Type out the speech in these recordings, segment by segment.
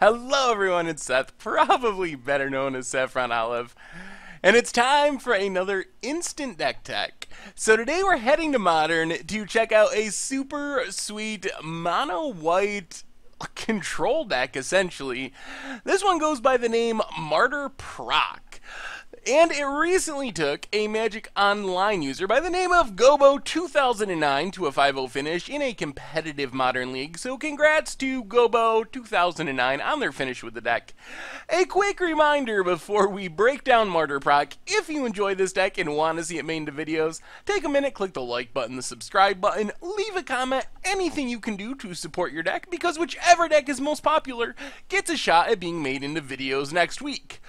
Hello everyone, it's Seth, probably better known as Saffron Olive, and it's time for another Instant Deck Tech. So today we're heading to Modern to check out a super sweet mono-white control deck, essentially. This one goes by the name Martyr Proc. And it recently took a Magic Online user by the name of Gobo2009 to a 5-0 finish in a competitive Modern League, so congrats to Gobo2009 on their finish with the deck. A quick reminder before we break down Martyr Proc: if you enjoy this deck and want to see it made into videos, take a minute, click the like button, the subscribe button, leave a comment, anything you can do to support your deck, because whichever deck is most popular gets a shot at being made into videos next week.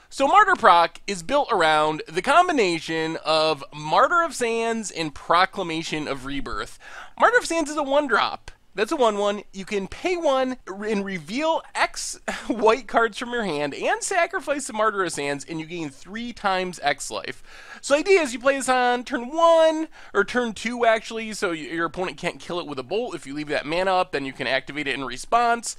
So Martyr Proc is built around the combination of Martyr of Sands and Proclamation of Rebirth. Martyr of Sands is a 1-drop. That's a 1/1. You can pay 1 and reveal X white cards from your hand and sacrifice the Martyr of Sands, and you gain 3 times X life. So the idea is you play this on turn 1, or turn 2 actually, so your opponent can't kill it with a bolt. If you leave that mana up, then you can activate it in response.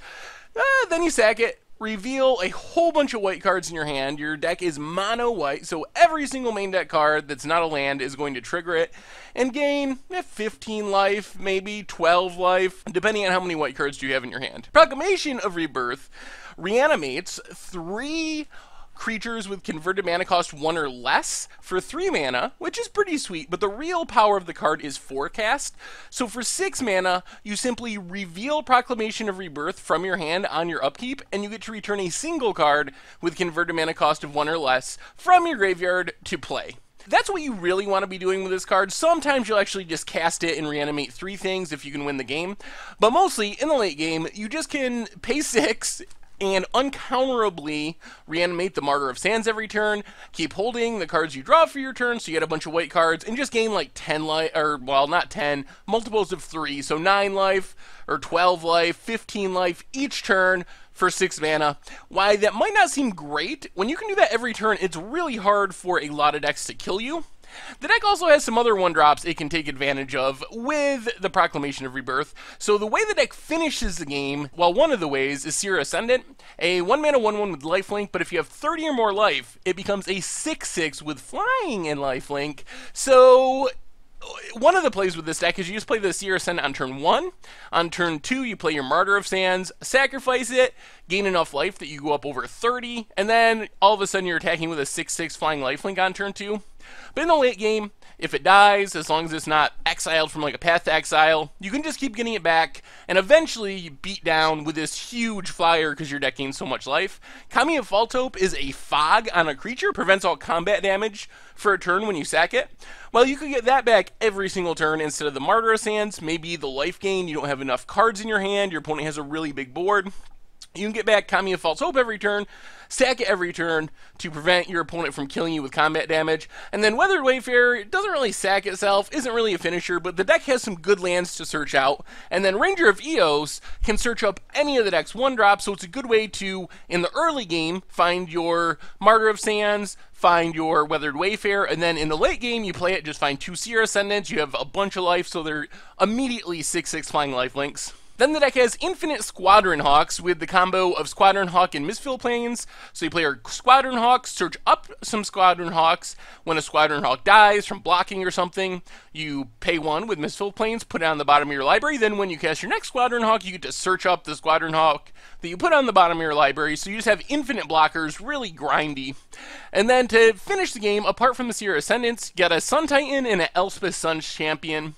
Then you sack it. Reveal a whole bunch of white cards in your hand. Your deck is mono white, so every single main deck card that's not a land is going to trigger it and gain 15 life, maybe 12 life, depending on how many white cards you have in your hand. Proclamation of Rebirth reanimates 3 creatures with converted mana cost 1 or less for 3 mana, which is pretty sweet, but the real power of the card is Forecast. So for 6 mana, you simply reveal Proclamation of Rebirth from your hand on your upkeep, and you get to return a single card with converted mana cost of 1 or less from your graveyard to play. That's what you really want to be doing with this card. Sometimes you'll actually just cast it and reanimate 3 things if you can win the game, but mostly in the late game, you just can pay 6 and uncounterably reanimate the Martyr of Sands every turn, keep holding the cards you draw for your turn, so you get a bunch of white cards, and just gain like 10 life, or, well, not 10, multiples of 3, so 9 life, or 12 life, 15 life each turn for 6 mana. Why that might not seem great, when you can do that every turn, it's really hard for a lot of decks to kill you. The deck also has some other 1-drops it can take advantage of with the Proclamation of Rebirth. So the way the deck finishes the game, well, one of the ways is Seer Ascendant, a 1-mana 1/1 with lifelink, but if you have 30 or more life, it becomes a 6/6 with flying and lifelink. So one of the plays with this deck is you just play the Seer Ascendant on turn 1. On turn 2, you play your Martyr of Sands, sacrifice it, gain enough life that you go up over 30, and then all of a sudden you're attacking with a 6/6 flying lifelink on turn 2. But in the late game, if it dies, as long as it's not exiled from like a Path to Exile, you can just keep getting it back, and eventually you beat down with this huge flyer because your deck gains so much life. Kami of Faltope is a fog on a creature, prevents all combat damage for a turn when you sack it. Well, you could get that back every single turn instead of the Martyr of Sands. Maybe the life gain, you don't have enough cards in your hand, your opponent has a really big board. You can get back Kami of False Hope every turn, sack it every turn to prevent your opponent from killing you with combat damage. And then Weathered Wayfarer doesn't really sack itself, isn't really a finisher, but the deck has some good lands to search out. And then Ranger of Eos can search up any of the deck's 1-drops, so it's a good way to, in the early game, find your Martyr of Sands, find your Weathered Wayfarer, and then in the late game, you play it, just find 2 Seer Ascendants, you have a bunch of life, so they're immediately 6/6 flying lifelinks. Then the deck has Infinite Squadron Hawks with the combo of Squadron Hawk and Mistfall Plains. So you play your Squadron Hawk, search up some Squadron Hawks. When a Squadron Hawk dies from blocking or something, you pay 1 with Mistfall Plains, put it on the bottom of your library. Then when you cast your next Squadron Hawk, you get to search up the Squadron Hawk that you put on the bottom of your library. So you just have infinite blockers, really grindy. And then to finish the game, apart from the Seer Ascendants, you got a Sun Titan and an Elspeth Sun's Champion.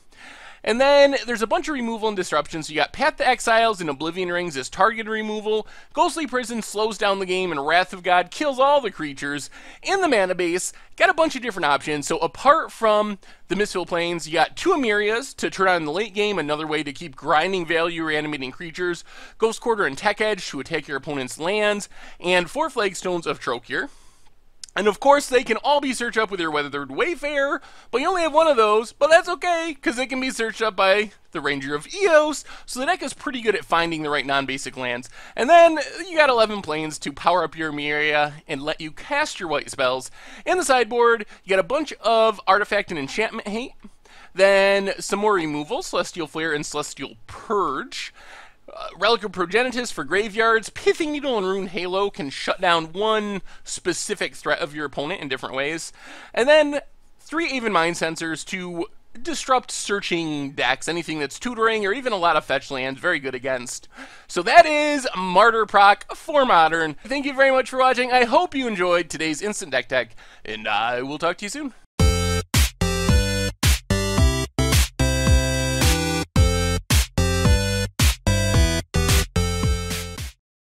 And then there's a bunch of removal and disruption. So you got Path to Exiles and Oblivion Rings as target removal. Ghostly Prison slows down the game, and Wrath of God kills all the creatures. In the mana base, got a bunch of different options. So apart from the Mistfall Plains, you got 2 Amirias to turn on in the late game, another way to keep grinding value reanimating creatures. Ghost Quarter and Tech Edge to attack your opponent's lands, and 4 Flagstones of Trokir. And of course, they can all be searched up with your Weathered Wayfarer, but you only have 1 of those, but that's okay, because they can be searched up by the Ranger of Eos, so the deck is pretty good at finding the right non-basic lands. And then you got 11 planes to power up your Miria and let you cast your white spells. In the sideboard, you got a bunch of Artifact and Enchantment Hate, then some more removal, Celestial Flare and Celestial Purge. Relic of Progenitus for graveyards. Pithing Needle and Rune Halo can shut down one specific threat of your opponent in different ways. And then 3 Aven Mind Sensors to disrupt searching decks, anything that's tutoring or even a lot of fetch lands, very good against. So that is Martyr Proc for Modern. Thank you very much for watching. I hope you enjoyed today's Instant Deck Tech, and I will talk to you soon.